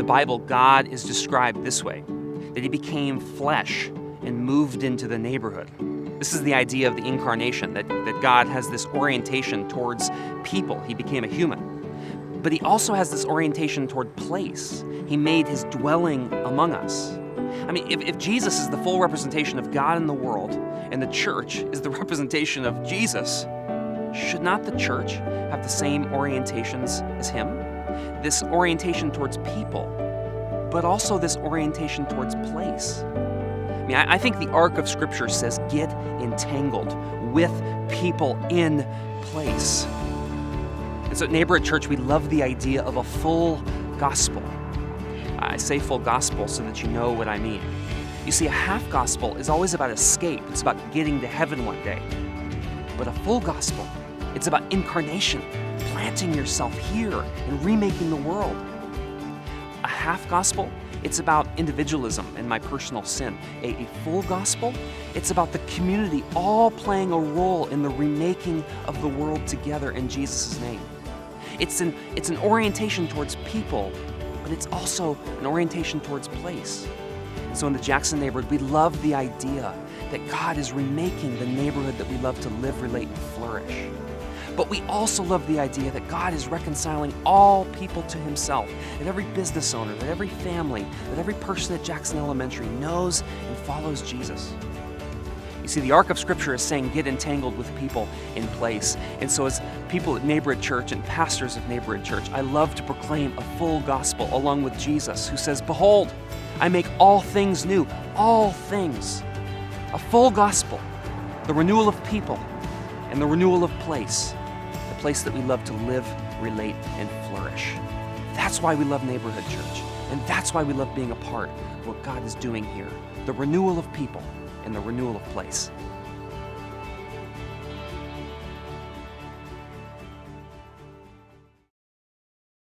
Bible, God is described this way, that he became flesh and moved into the neighborhood. This is the idea of the incarnation, that God has this orientation towards people. He became a human. But he also has this orientation toward place. He made his dwelling among us. I mean, if Jesus is the full representation of God in the world, and the church is the representation of Jesus, should not the church have the same orientations as him? This orientation towards people, but also this orientation towards place. I mean, I think the arc of Scripture says, get entangled with people in place. And so at Neighborhood Church, we love the idea of a full gospel. I say full gospel so that you know what I mean. You see, a half gospel is always about escape. It's about getting to heaven one day. But a full gospel, it's about incarnation, planting yourself here and remaking the world. A half gospel, it's about individualism and my personal sin. A full gospel, it's about the community all playing a role in the remaking of the world together in Jesus' name. It's an orientation towards people, but it's also an orientation towards place. And so in the Jackson neighborhood, we love the idea that God is remaking the neighborhood that we love to live, relate, and flourish. But we also love the idea that God is reconciling all people to himself, that every business owner, that every family, that every person at Jackson Elementary knows and follows Jesus. You see, the arc of Scripture is saying get entangled with people in place. And so as people at Neighborhood Church and pastors of Neighborhood Church, I love to proclaim a full gospel along with Jesus, who says, behold, I make all things new, all things. A full gospel, the renewal of people and the renewal of place, the place that we love to live, relate, and flourish. That's why we love Neighborhood Church, and that's why we love being a part of what God is doing here, the renewal of people and the renewal of place.